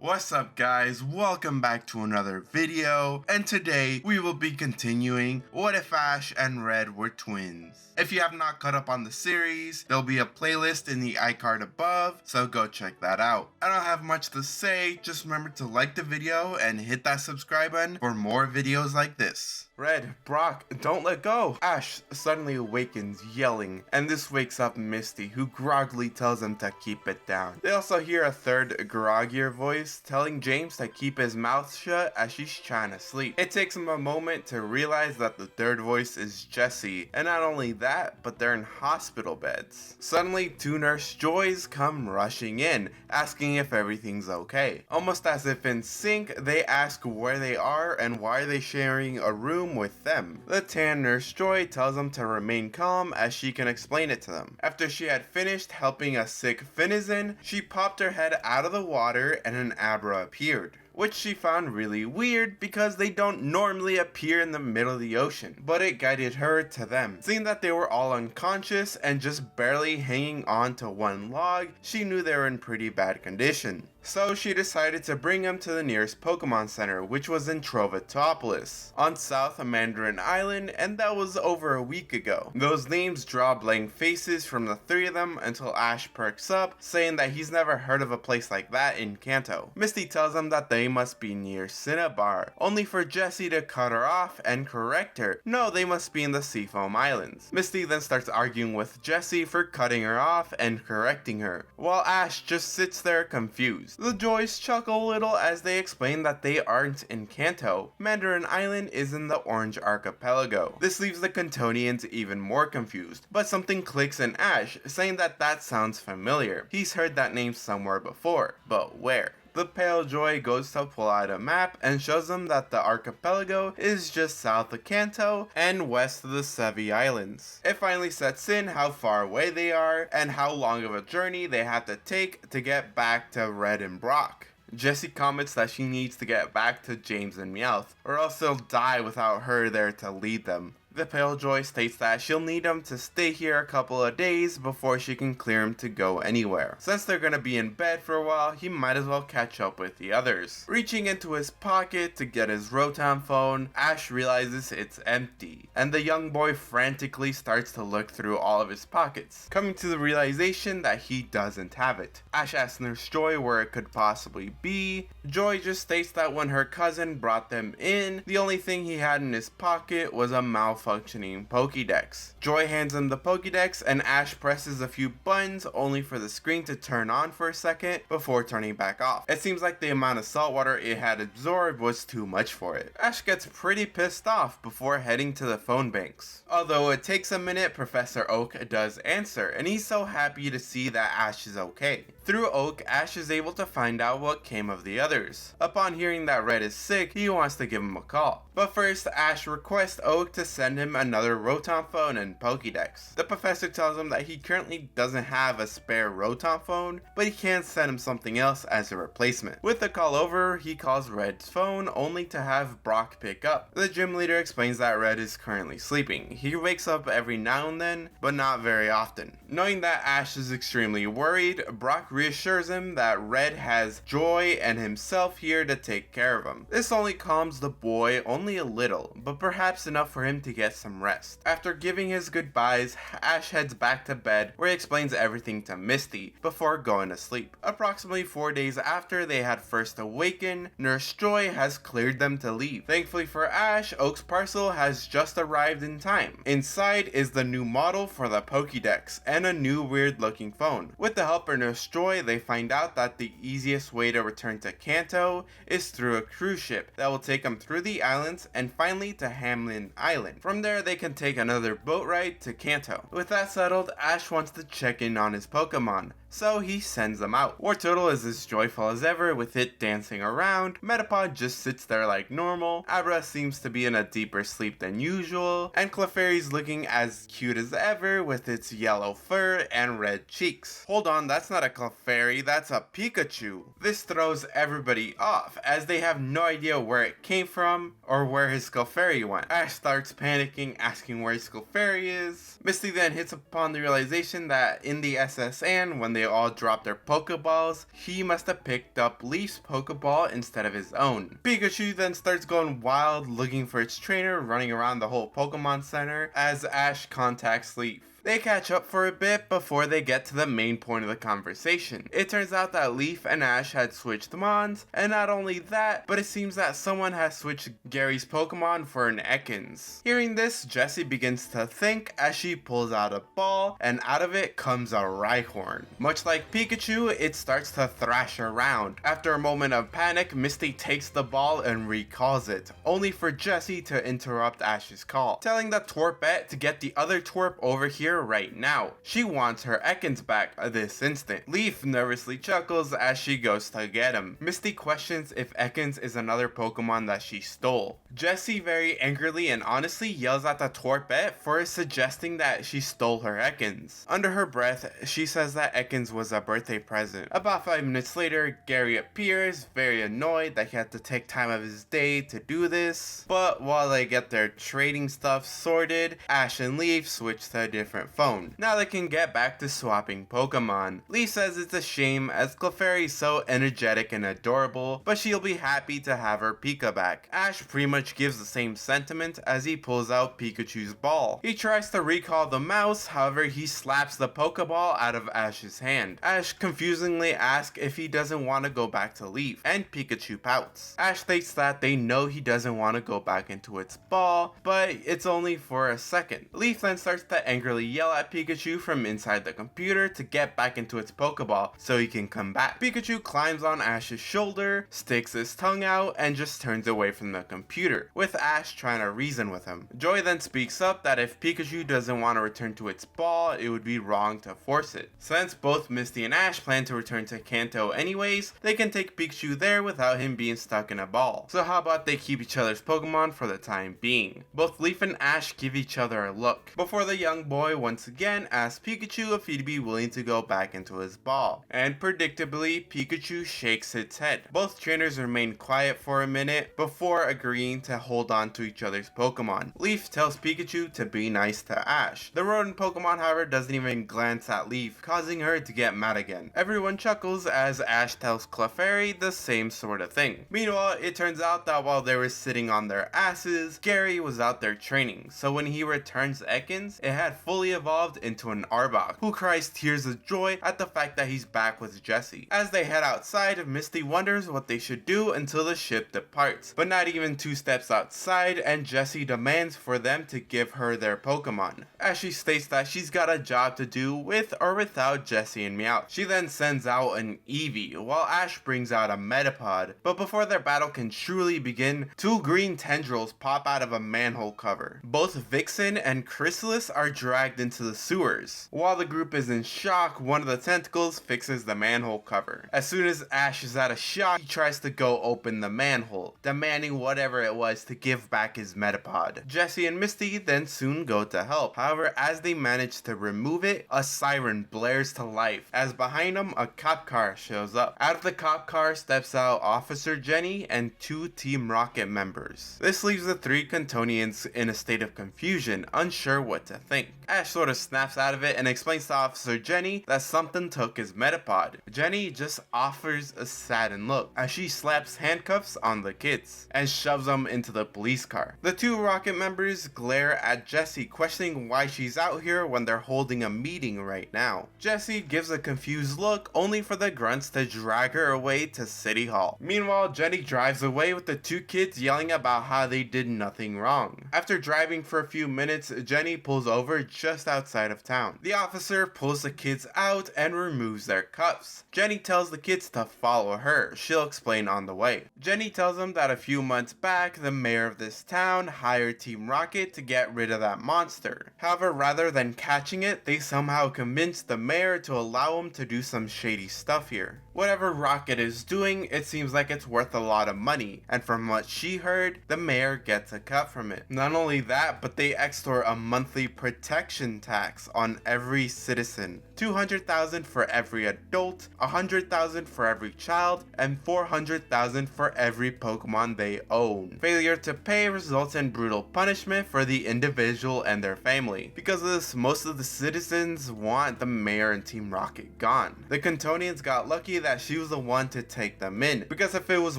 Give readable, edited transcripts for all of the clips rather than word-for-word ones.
What's up guys, welcome back to another video, and today we will be continuing What If Ash and Red Were Twins. If you have not caught up on the series, there'll be a playlist in the iCard above, so go check that out. I don't have much to say, just remember to like the video and hit that subscribe button for more videos like this. Red, Brock, don't let go! Ash suddenly awakens yelling, and this wakes up Misty, who groggily tells him to keep it down. They also hear a third groggier voice telling James to keep his mouth shut as she's trying to sleep. It takes him a moment to realize that the third voice is Jessie, and not only that, but they're in hospital beds. Suddenly, two Nurse Joys come rushing in, asking if everything's okay. Almost as if in sync, they ask where they are and why they sharing a room with them. The tan Nurse Joy tells them to remain calm as she can explain it to them. After she had finished helping a sick Finizen, she popped her head out of the water and an Abra appeared, which she found really weird because they don't normally appear in the middle of the ocean, but it guided her to them. Seeing that they were all unconscious and just barely hanging on to one log, she knew they were in pretty bad condition. So she decided to bring them to the nearest Pokemon Center, which was in Trovatopolis, on South Mandarin Island, and that was over a week ago. Those names draw blank faces from the three of them until Ash perks up, saying that he's never heard of a place like that in Kanto. Misty tells them that they must be near Cinnabar, only for Jessie to cut her off and correct her. No, they must be in the Seafoam Islands. Misty then starts arguing with Jessie for cutting her off and correcting her, while Ash just sits there confused. The Joys chuckle a little as they explain that they aren't in Kanto. Mandarin Island is in the Orange Archipelago. This leaves the Kantonians even more confused, but something clicks in Ash, saying that that sounds familiar. He's heard that name somewhere before, but where? The Pale Joy goes to pull out a map and shows them that the archipelago is just south of Kanto and west of the Sevi Islands. It finally sets in how far away they are and how long of a journey they have to take to get back to Red and Brock. Jessie comments that she needs to get back to James and Meowth, or else they'll die without her there to lead them. The Pale Joy states that she'll need him to stay here a couple of days before she can clear him to go anywhere. Since they're gonna be in bed for a while, he might as well catch up with the others. Reaching into his pocket to get his Rotom phone, Ash realizes it's empty, and the young boy frantically starts to look through all of his pockets, coming to the realization that he doesn't have it. Ash asks Nurse Joy where it could possibly be. Joy just states that when her cousin brought them in, the only thing he had in his pocket was a malfunctioning Pokédex. Joy hands him the Pokédex and Ash presses a few buttons only for the screen to turn on for a second before turning back off. It seems like the amount of salt water it had absorbed was too much for it. Ash gets pretty pissed off before heading to the phone banks. Although it takes a minute, Professor Oak does answer, and he's so happy to see that Ash is okay. Through Oak, Ash is able to find out what came of the others. Upon hearing that Red is sick, he wants to give him a call. But first, Ash requests Oak to send him another Rotom phone and Pokédex. The professor tells him that he currently doesn't have a spare Rotom phone, but he can send him something else as a replacement. With the call over, he calls Red's phone only to have Brock pick up. The gym leader explains that Red is currently sleeping. He wakes up every now and then, but not very often. Knowing that Ash is extremely worried, Brock reassures him that Red has Joy and himself here to take care of him. This only calms the boy only a little, but perhaps enough for him to get some rest. After giving his goodbyes, Ash heads back to bed where he explains everything to Misty before going to sleep. Approximately 4 days after they had first awakened, Nurse Joy has cleared them to leave. Thankfully for Ash, Oak's parcel has just arrived in time. Inside is the new model for the Pokédex and a new weird looking phone. With the help of Nurse Joy, they find out that the easiest way to return to Kanto is through a cruise ship that will take them through the islands and finally to Hamlin Island. From there, they can take another boat ride to Kanto. With that settled, Ash wants to check in on his Pokemon, so he sends them out. Wartortle is as joyful as ever with it dancing around. Metapod just sits there like normal. Abra seems to be in a deeper sleep than usual, and Clefairy's looking as cute as ever with its yellow fur and red cheeks. Hold on, that's not a Clefairy, that's a Pikachu. This throws everybody off as they have no idea where it came from or where his Clefairy went. Ash starts panicking, asking where his Clefairy is. Misty then hits upon the realization that in the SS Anne, when they they all drop their Pokeballs, he must have picked up Leaf's Pokeball instead of his own. Pikachu then starts going wild looking for its trainer, running around the whole Pokemon Center as Ash contacts Leaf. They catch up for a bit before they get to the main point of the conversation. It turns out that Leaf and Ash had switched Mons, and not only that, but it seems that someone has switched Gary's Pokemon for an Ekans. Hearing this, Jessie begins to think as she pulls out a ball, and out of it comes a Rhyhorn. Much like Pikachu, it starts to thrash around. After a moment of panic, Misty takes the ball and recalls it, only for Jessie to interrupt Ash's call, telling the Twerpette to get the other Twerp over here right now. She wants her Ekans back this instant. Leaf nervously chuckles as she goes to get him. Misty questions if Ekans is another Pokemon that she stole. Jessie very angrily and honestly yells at the Twerpette for suggesting that she stole her Ekans. Under her breath, she says that Ekans was a birthday present. About 5 minutes later, Gary appears, very annoyed that he had to take time of his day to do this. But while they get their trading stuff sorted, Ash and Leaf switch to a different phone. Now they can get back to swapping Pokemon. Leaf says it's a shame as Clefairy is so energetic and adorable, but she'll be happy to have her Pika back. Ash pretty much gives the same sentiment as he pulls out Pikachu's ball. He tries to recall the mouse, however he slaps the Pokeball out of Ash's hand. Ash confusingly asks if he doesn't want to go back to Leaf, and Pikachu pouts. Ash states that they know he doesn't want to go back into its ball, but it's only for a second. Leaf then starts to angrily yell at Pikachu from inside the computer to get back into its Pokeball so he can come back. Pikachu climbs on Ash's shoulder, sticks his tongue out, and just turns away from the computer, with Ash trying to reason with him. Joy then speaks up that if Pikachu doesn't want to return to its ball, it would be wrong to force it. Since both Misty and Ash plan to return to Kanto anyways, they can take Pikachu there without him being stuck in a ball. So how about they keep each other's Pokemon for the time being? Both Leaf and Ash give each other a look, before the young boy once again asks Pikachu if he'd be willing to go back into his ball. And predictably, Pikachu shakes its head. Both trainers remain quiet for a minute before agreeing to hold on to each other's Pokemon. Leaf tells Pikachu to be nice to Ash. The rodent Pokemon, however, doesn't even glance at Leaf, causing her to get mad again. Everyone chuckles as Ash tells Clefairy the same sort of thing. Meanwhile, it turns out that while they were sitting on their asses, Gary was out there training, so when he returns Ekans, it had fully evolved into an Arbok, who cries tears of joy at the fact that he's back with Jessie. As they head outside, Misty wonders what they should do until the ship departs, but not even 2 steps outside, and Jessie demands for them to give her their Pokemon. As she states that she's got a job to do with or without Jessie and Meowth. She then sends out an Eevee, while Ash brings out a Metapod, but before their battle can truly begin, 2 green tendrils pop out of a manhole cover. Both Vixen and Chrysalis are dragged into the sewers. While the group is in shock, one of the tentacles fixes the manhole cover. As soon as Ash is out of shock, he tries to go open the manhole, demanding whatever it was to give back his Metapod. Jessie and Misty then soon go to help. However, as they manage to remove it, a siren blares to life, as behind them a cop car shows up. Out of the cop car steps out Officer Jenny and 2 Team Rocket members. This leaves the 3 Kantonians in a state of confusion, unsure what to think. Ash sort of snaps out of it and explains to Officer Jenny that something took his Metapod. Jenny just offers a saddened look as she slaps handcuffs on the kids and shoves them into the police car. The 2 Rocket members glare at Jessie, questioning why she's out here when they're holding a meeting right now. Jessie gives a confused look, only for the grunts to drag her away to City Hall. Meanwhile, Jenny drives away with the 2 kids yelling about how they did nothing wrong. After driving for a few minutes, Jenny pulls over just outside of town. The officer pulls the kids out and removes their cuffs. Jenny tells the kids to follow her. She'll explain on the way. Jenny tells them that a few months back, the mayor of this town hired Team Rocket to get rid of that monster. However, rather than catching it, they somehow convinced the mayor to allow him to do some shady stuff here. Whatever Rocket is doing, it seems like it's worth a lot of money, and from what she heard, the mayor gets a cut from it. Not only that, but they extort a monthly protection tax on every citizen. 200,000 for every adult, 100,000 for every child, and 400,000 for every Pokemon they own. Failure to pay results in brutal punishment for the individual and their family. Because of this, most of the citizens want the mayor and Team Rocket gone. The Cantonians got lucky that she was the one to take them in, because if it was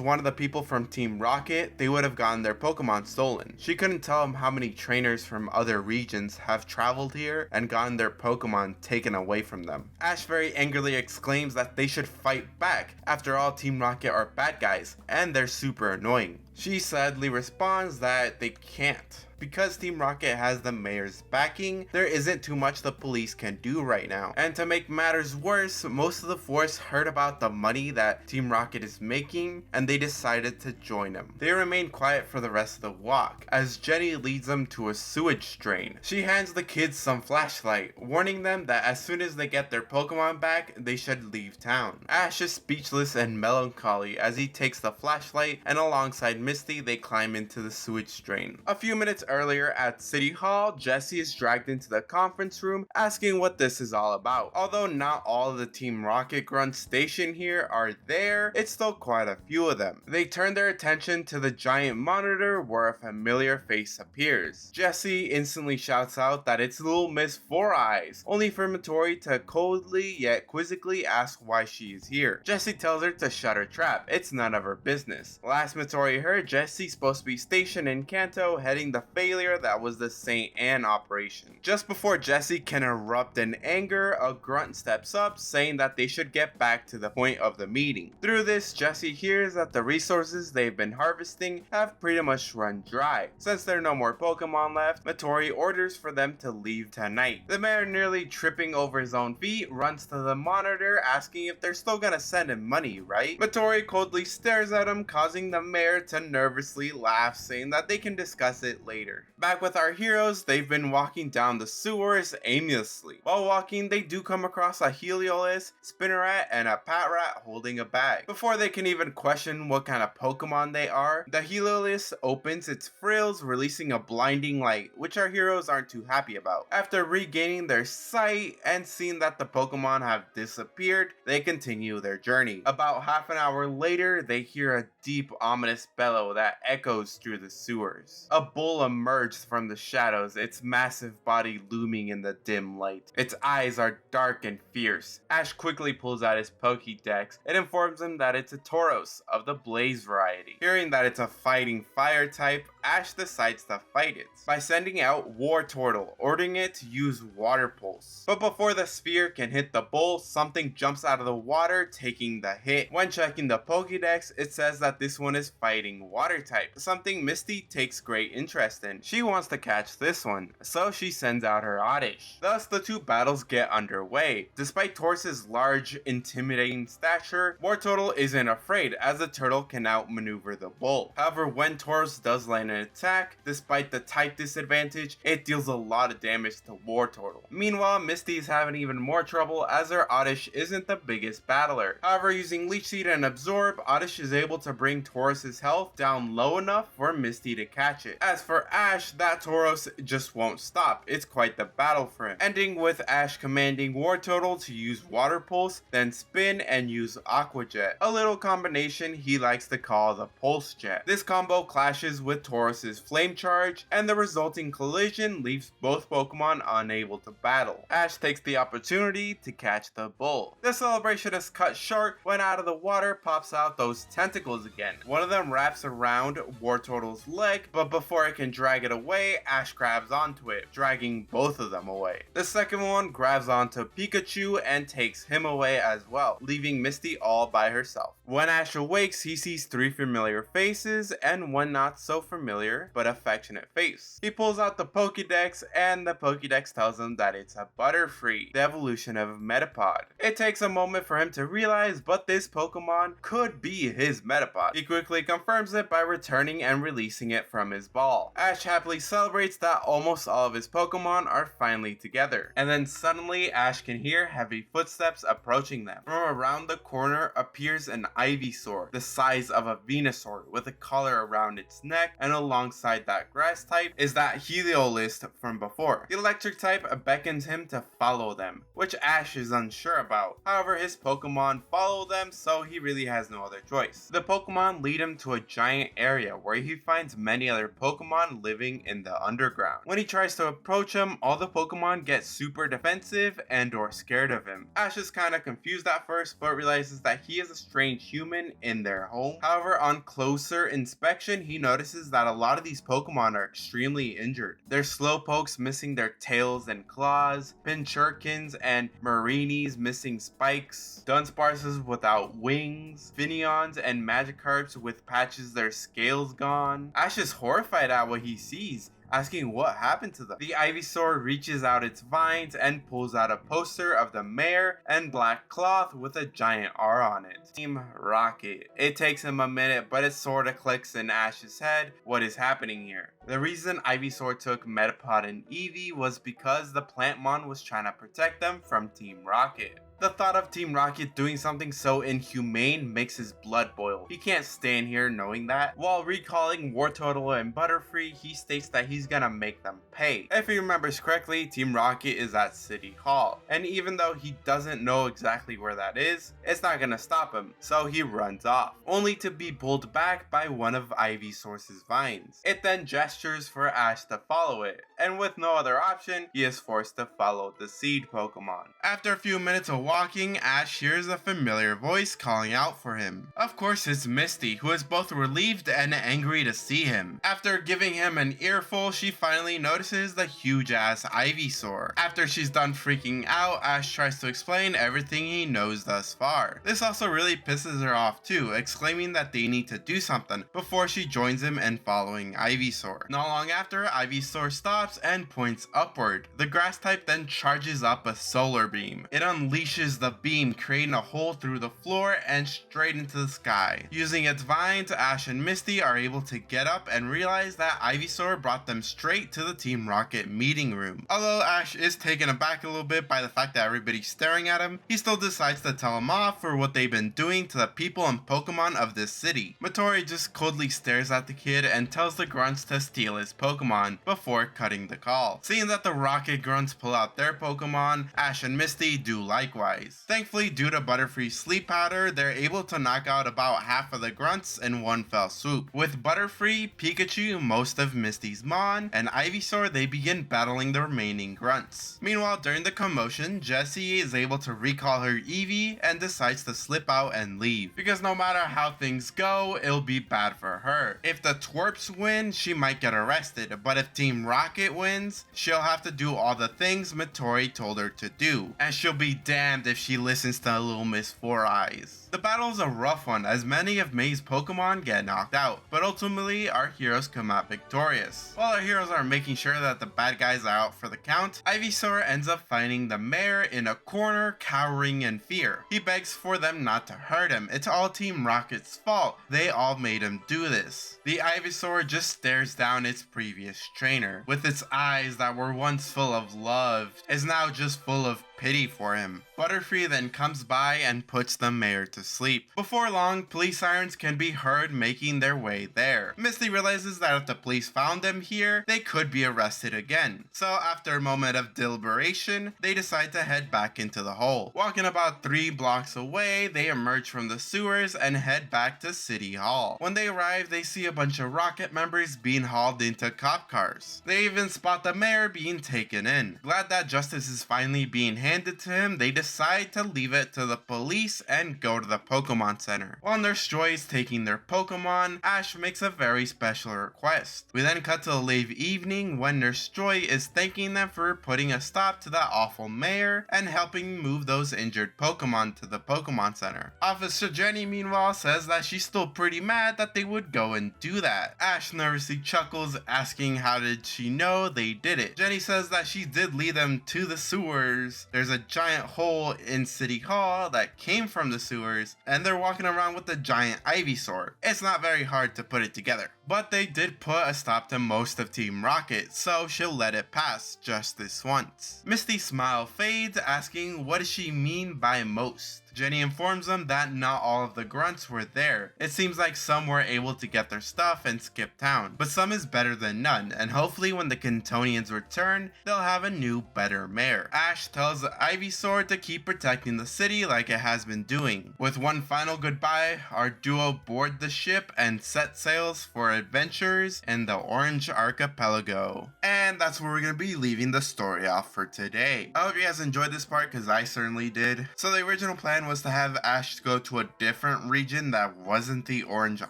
one of the people from Team Rocket, they would have gotten their Pokemon stolen. She couldn't tell them how many trainers from other regions have traveled here and gotten their Pokemon taken away from them. Ash very angrily exclaims that they should fight back. After all, Team Rocket are bad guys, and they're super annoying. She sadly responds that they can't. Because Team Rocket has the mayor's backing, there isn't too much the police can do right now. And to make matters worse, most of the force heard about the money that Team Rocket is making, and they decided to join him. They remain quiet for the rest of the walk, as Jenny leads them to a sewage drain. She hands the kids some flashlight, warning them that as soon as they get their Pokemon back, they should leave town. Ash is speechless and melancholy as he takes the flashlight, and alongside Misty, they climb into the sewage drain. A few minutes earlier at City Hall, Jessie is dragged into the conference room asking what this is all about. Although not all of the Team Rocket grunts stationed here are there, it's still quite a few of them. They turn their attention to the giant monitor where a familiar face appears. Jessie instantly shouts out that it's little Miss Four Eyes, only for Midori to coldly yet quizzically ask why she is here. Jessie tells her to shut her trap, it's none of her business. Last Midori heard, Jessie's supposed to be stationed in Kanto heading the failure that was the St. Anne operation. Just before Jessie can erupt in anger, a grunt steps up saying that they should get back to the point of the meeting. Through this, Jessie hears that the resources they've been harvesting have pretty much run dry. Since there are no more Pokemon left, Midori orders for them to leave tonight. The mayor, nearly tripping over his own feet, runs to the monitor asking if they're still gonna send him money, right? Midori coldly stares at him, causing the mayor to nervously laugh, saying that they can discuss it later. Back with our heroes, they've been walking down the sewers aimlessly. While walking, they do come across a Heliolisk, Spinarak, and a Patrat holding a bag. Before they can even question what kind of Pokemon they are, the Heliolisk opens its frills, releasing a blinding light, which our heroes aren't too happy about. After regaining their sight and seeing that the Pokemon have disappeared, they continue their journey. About half an hour later, they hear a deep, ominous bellow that echoes through the sewers. A bull emerged from the shadows, its massive body looming in the dim light. Its eyes are dark and fierce. Ash quickly pulls out his Pokédex and informs him that it's a Tauros of the Blaze variety. Hearing that it's a fighting fire type, Ash decides to fight it by sending out War Turtle, ordering it to use Water Pulse. But before the sphere can hit the bull, something jumps out of the water, taking the hit. When checking the Pokédex, it says that this one is fighting Water type, something Misty takes great interest in. She wants to catch this one, so she sends out her Oddish. Thus, the two battles get underway. Despite Taurus's large, intimidating stature, War Turtle isn't afraid, as the turtle can outmaneuver the bull. However, when Taurus does land an attack, despite the type disadvantage, it deals a lot of damage to War Turtle. Meanwhile, Misty is having even more trouble as her Oddish isn't the biggest battler. However, using Leech Seed and Absorb, Oddish is able to bring Taurus's health down low enough for Misty to catch it. As for Ash, that Tauros just won't stop. It's quite the battle for him, ending with Ash commanding War Turtle to use Water Pulse, then spin and use Aqua Jet, a little combination he likes to call the Pulse Jet. This combo clashes with Taurus's Flame Charge, and the resulting collision leaves both Pokemon unable to battle. Ash takes the opportunity to catch the bull. The celebration is cut short when out of the water pops out those tentacles again. One of them wraps around War Turtle's leg, but before it can drag it away, Ash grabs onto it, dragging both of them away. The second one grabs onto Pikachu and takes him away as well, leaving Misty all by herself. When Ash awakes, he sees three familiar faces and one not so familiar familiar but affectionate face. He pulls out the Pokédex, and the Pokédex tells him that it's a Butterfree, the evolution of Metapod. It takes a moment for him to realize, but this Pokemon could be his Metapod. He quickly confirms it by returning and releasing it from his ball. Ash happily celebrates that almost all of his Pokemon are finally together. And then suddenly Ash can hear heavy footsteps approaching them. From around the corner appears an Ivysaur, the size of a Venusaur, with a collar around its neck, and alongside that grass type is that Heliolisk from before. The electric type beckons him to follow them, which Ash is unsure about. However, his Pokemon follow them, so he really has no other choice. The Pokemon lead him to a giant area where he finds many other Pokemon living in the underground. When he tries to approach them, all the Pokemon get super defensive and or scared of him. Ash is kinda confused at first, but realizes that he is a strange human in their home. However, on closer inspection, he notices that a lot of these Pokemon are extremely injured. There's Slowpokes missing their tails and claws, Pinchurkins and Marinis missing spikes, Dunsparces without wings, Finneons and Magikarps with patches their scales gone. Ash is horrified at what he sees, asking what happened to them. The Ivysaur reaches out its vines and pulls out a poster of the mayor and black cloth with a giant R on it. Team Rocket. It takes him a minute, but it sorta clicks in Ash's head what is happening here. The reason Ivysaur took Metapod and Eevee was because the Plantmon was trying to protect them from Team Rocket. The thought of Team Rocket doing something so inhumane makes his blood boil. He can't stand here knowing that. While recalling Wartortle and Butterfree, he states that he's gonna make them pay. If he remembers correctly, Team Rocket is at City Hall, and even though he doesn't know exactly where that is, it's not gonna stop him, so he runs off, only to be pulled back by one of Ivysaur's vines. It then gestures for Ash to follow it, and with no other option, he is forced to follow the seed Pokemon. After a few minutes of walking, Ash hears a familiar voice calling out for him. Of course, it's Misty, who is both relieved and angry to see him. After giving him an earful, she finally notices the huge-ass Ivysaur. After she's done freaking out, Ash tries to explain everything he knows thus far. This also really pisses her off too, exclaiming that they need to do something before she joins him in following Ivysaur. Not long after, Ivysaur stops and points upward. The grass type then charges up a solar beam. It unleashes the beam, creating a hole through the floor and straight into the sky. Using its vines, Ash and Misty are able to get up and realize that Ivysaur brought them straight to the Team Rocket meeting room. Although Ash is taken aback a little bit by the fact that everybody's staring at him, he still decides to tell them off for what they've been doing to the people and Pokemon of this city. Matori just coldly stares at the kid and tells the grunts to steal his Pokemon before cutting the call. Seeing that the Rocket grunts pull out their Pokemon, Ash and Misty do likewise. Thankfully, due to Butterfree's sleep powder, they're able to knock out about half of the grunts in one fell swoop. With Butterfree, Pikachu, most of Misty's Mon, and Ivysaur, they begin battling the remaining grunts. Meanwhile, during the commotion, Jessie is able to recall her Eevee and decides to slip out and leave, because no matter how things go, it'll be bad for her. If the twerps win, she might get arrested, but if Team Rocket wins, she'll have to do all the things Matori told her to do, and she'll be damned if she listens to Little Miss Four Eyes. The battle is a rough one, as many of May's Pokemon get knocked out, but ultimately our heroes come out victorious. While our heroes are making sure that the bad guys are out for the count, Ivysaur ends up finding the mayor in a corner, cowering in fear. He begs for them not to hurt him. It's all Team Rocket's fault. They all made him do this. The Ivysaur just stares down its previous trainer. With its eyes that were once full of love, is now just full of pity for him. Butterfree then comes by and puts the mayor to sleep. Before long, police sirens can be heard making their way there. Misty realizes that if the police found them here, they could be arrested again. So after a moment of deliberation, they decide to head back into the hole. Walking about 3 blocks away, they emerge from the sewers and head back to City Hall. When they arrive, they see a bunch of Rocket members being hauled into cop cars. They even spot the mayor being taken in. Glad that justice is finally being handed to him, they decide to leave it to the police and go to the the Pokemon Center. While Nurse Joy is taking their Pokemon, Ash makes a very special request. We then cut to the late evening when Nurse Joy is thanking them for putting a stop to that awful mayor and helping move those injured Pokemon to the Pokemon Center. Officer Jenny meanwhile says that she's still pretty mad that they would go and do that. Ash nervously chuckles, asking how did she know they did it. Jenny says that she did lead them to the sewers. There's a giant hole in City Hall that came from the sewers, and they're walking around with a giant Ivysaur. It's not very hard to put it together. But they did put a stop to most of Team Rocket, so she'll let it pass just this once. Misty's smile fades, asking what does she mean by most? Jenny informs them that not all of the grunts were there. It seems like some were able to get their stuff and skip town, but some is better than none, and hopefully when the Cantonians return, they'll have a new, better mayor. Ash tells Ivysaur to keep protecting the city like it has been doing. With one final goodbye, our duo board the ship and set sails for adventures in the Orange Archipelago. And that's where we're going to be leaving the story off for today. I hope you guys enjoyed this part because I certainly did. So the original plan was to have Ash go to a different region that wasn't the Orange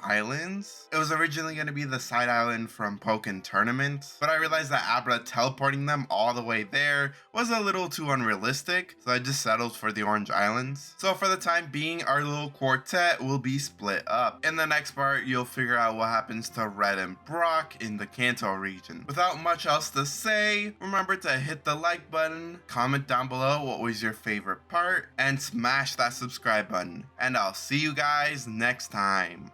Islands. It was originally going to be the side island from Pokken Tournament, but I realized that Abra teleporting them all the way there was a little too unrealistic, so I just settled for the Orange Islands. So for the time being, our little quartet will be split up. In the next part, you'll figure out what happens to Red and Brock in the Kanto region. Without much else to say, remember to hit the like button, comment down below what was your favorite part, and smash that subscribe button. And I'll see you guys next time.